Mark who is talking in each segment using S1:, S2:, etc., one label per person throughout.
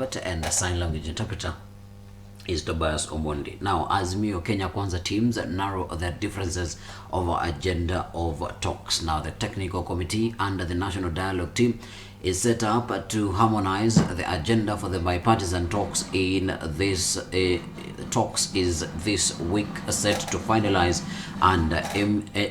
S1: Albert, and the sign language interpreter is Tobias Omondi. Now, Azimio Kenya Kwanza teams narrow their differences over agenda of talks. Now, the technical committee under the National Dialogue team is set up to harmonize the agenda for the bipartisan talks in this talks is this week set to finalize and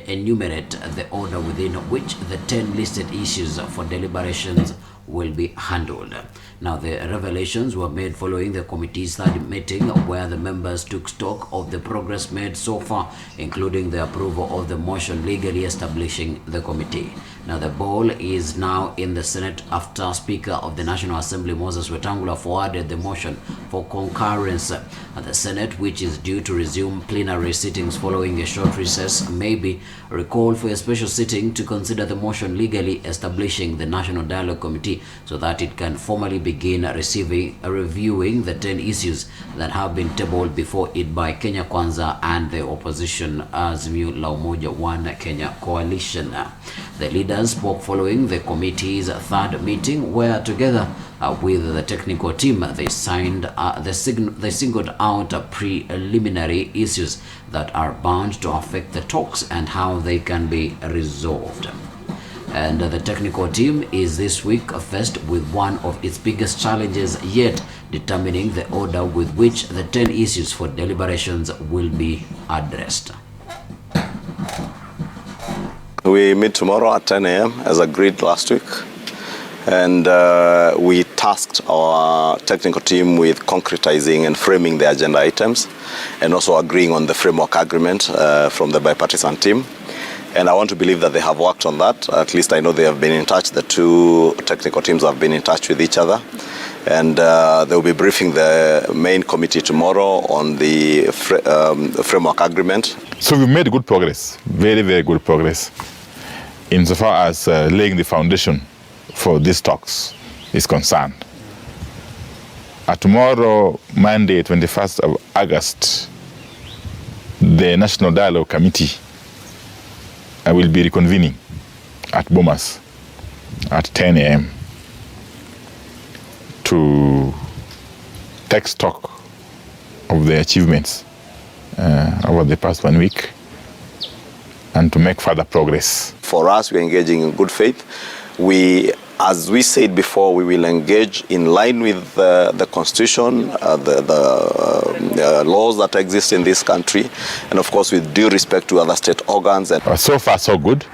S1: enumerate the order within which the 10 listed issues for deliberations will be handled. Now, the revelations were made following the committee's third meeting, where the members took stock of the progress made so far, including the approval of the motion legally establishing the committee. Now, the ball is now in the Senate after Speaker of the National Assembly Moses Wetangula forwarded the motion for concurrence at the Senate, which is due to resume plenary sittings following a short recess, may be recalled for a special sitting to consider the motion legally establishing the National Dialogue Committee so that it can formally begin reviewing the 10 issues that have been tabled before it by Kenya Kwanza and the opposition Azimio la Umoja One Kenya coalition. The leaders spoke following the committee's third meeting, where together with the technical team they singled out preliminary issues that are bound to affect the talks and how they can be resolved. And the technical team is this week faced with one of its biggest challenges yet, determining the order with which the 10 issues for deliberations will be addressed.
S2: We meet tomorrow at 10 a.m. as agreed last week, and we tasked our technical team with concretizing and framing the agenda items and also agreeing on the framework agreement from the bipartisan team. And I want to believe that they have worked on that. At least I know they have been in touch. The two technical teams have been in touch with each other. And they will be briefing the main committee tomorrow on the framework agreement.
S3: So we've made good progress, very, very good progress, insofar as laying the foundation for these talks is concerned. Tomorrow, Monday, 21st of August, the National Dialogue Committee I will be reconvening at Bomas at 10 a.m. to take stock of the achievements over the past 1 week and to make further progress.
S2: For us, we're engaging in good faith. As we said before, we will engage in line with the Constitution, the laws that exist in this country, and of course with due respect to other state organs. And
S3: so far, so good.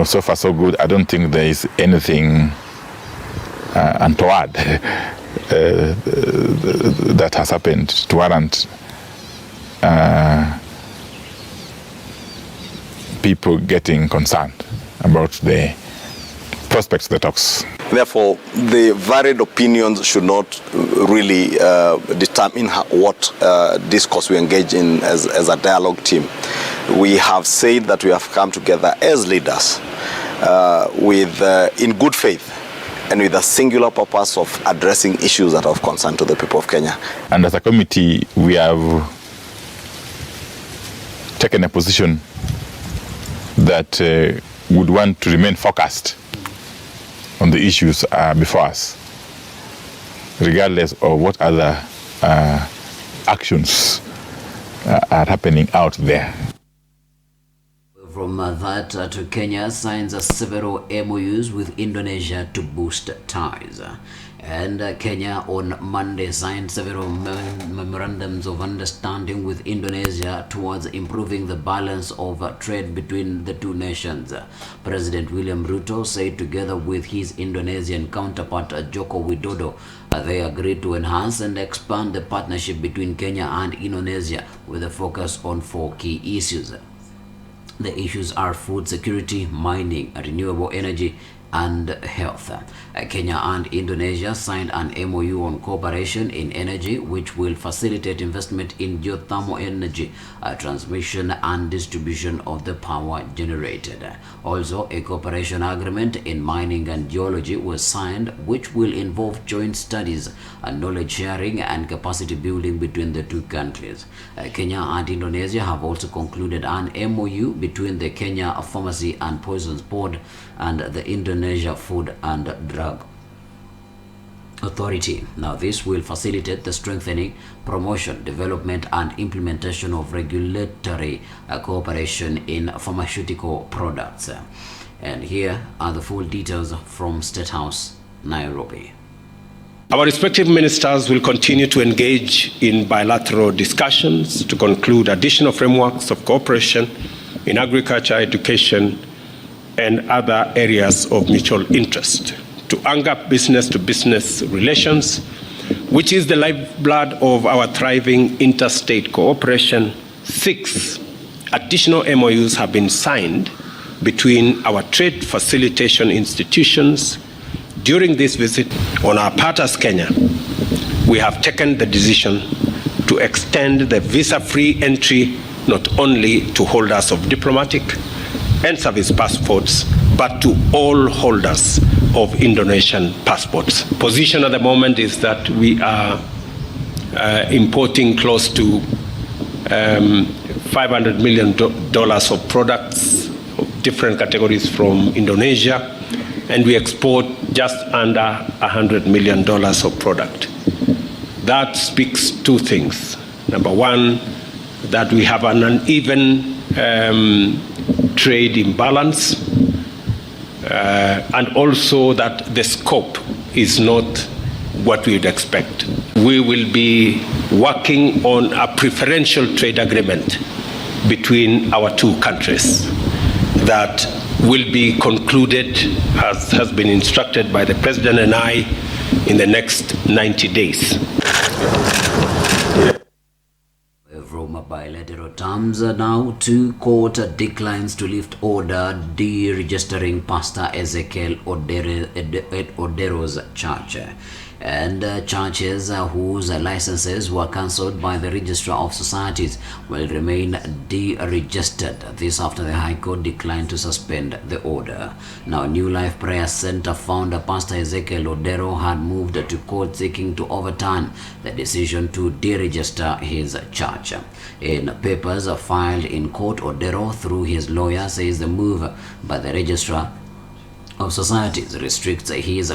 S3: So far, so good. I don't think there is anything untoward that has happened to warrant people getting concerned about the prospects of the talks.
S2: Therefore, the varied opinions should not really determine what discourse we engage in as a dialogue team. We have said that we have come together as leaders in good faith and with a singular purpose of addressing issues that are of concern to the people of Kenya.
S3: And as a committee, we have taken a position that would want to remain focused on the issues before us, regardless of what other actions are happening out there.
S1: From that to Kenya signs several MOUs with Indonesia to boost ties. And Kenya on Monday signed several memorandums of understanding with Indonesia towards improving the balance of trade between the two nations. President William Ruto said together with his Indonesian counterpart Joko Widodo, they agreed to enhance and expand the partnership between Kenya and Indonesia with a focus on 4 key issues. The issues are food security, mining, renewable energy, and health. Kenya and Indonesia signed an MOU on cooperation in energy, which will facilitate investment in geothermal energy, transmission and distribution of the power generated. Also, a cooperation agreement in mining and geology was signed, which will involve joint studies, knowledge sharing, and capacity building between the two countries. Kenya and Indonesia have also concluded an MOU between the Kenya Pharmacy and Poisons Board and the Indonesia Food and Drug Authority. Now, this will facilitate the strengthening, promotion, development, and implementation of regulatory cooperation in pharmaceutical products. And here are the full details from State House, Nairobi.
S4: Our respective ministers will continue to engage in bilateral discussions to conclude additional frameworks of cooperation in agriculture, education, and other areas of mutual interest to anchor business-to-business relations, which is the lifeblood of our thriving interstate cooperation. 6 additional MOUs have been signed between our trade facilitation institutions. During this visit, on our part as Kenya, we have taken the decision to extend the visa-free entry not only to holders of diplomatic and service passports, but to all holders of Indonesian passports. Position at the moment is that we are importing close to $500 million of products of different categories from Indonesia, and we export just under $100 million of product. That speaks 2 things. Number one, that we have an uneven trade imbalance, and also that the scope is not what we would expect. We will be working on a preferential trade agreement between our 2 countries that will be concluded, as has been instructed by the President and I, in the next 90 days.
S1: From bilateral terms, now 2 court declines to lift order deregistering Pastor Ezekiel Odero's church. And churches whose licenses were cancelled by the Registrar of Societies will remain deregistered. This after the High Court declined to suspend the order. Now, New Life Prayer Center founder Pastor Ezekiel Odero had moved to court seeking to overturn the decision to deregister his church. In papers filed in court, Odero, through his lawyer, says the move by the Registrar of Societies restricts his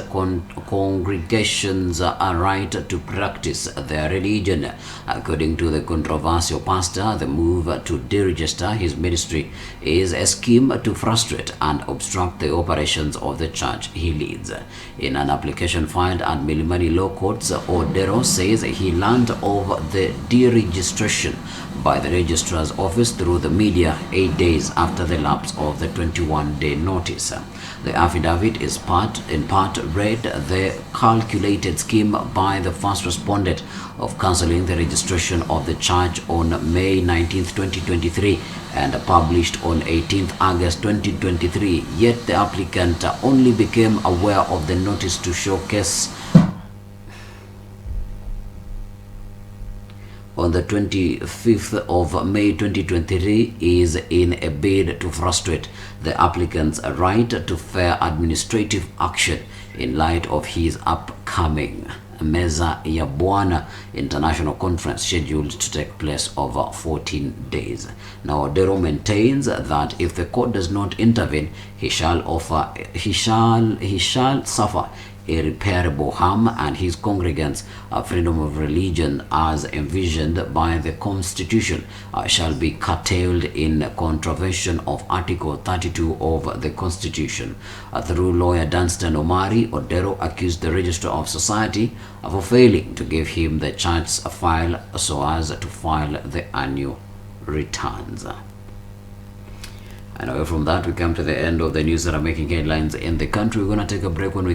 S1: congregation's right to practice their religion. According to the controversial pastor, the move to deregister his ministry is a scheme to frustrate and obstruct the operations of the church he leads. In an application filed at Milimani Law Courts, Odero says he learned of the deregistration by the registrar's office through the media 8 days after the lapse of the 21-day notice. The affidavit is in part read the calculated scheme by the first respondent of cancelling the registration of the church on May 19, 2023 and published on 18 August 2023. Yet the applicant only became aware of the notice to showcase on the 25th of May 2023 is in a bid to frustrate the applicant's right to fair administrative action in light of his upcoming Meza ya Bwana International Conference scheduled to take place over 14 days. Now, Odero maintains that if the court does not intervene, he shall suffer irreparable harm, and his congregants' freedom of religion as envisioned by the Constitution shall be curtailed in contravention of Article 32 of the Constitution. Through lawyer Dunstan Omari, Odero accused the Registrar of Society for failing to give him the church's file so as to file the annual returns. And away from that, we come to the end of the news that are making headlines in the country. We're going to take a break. When we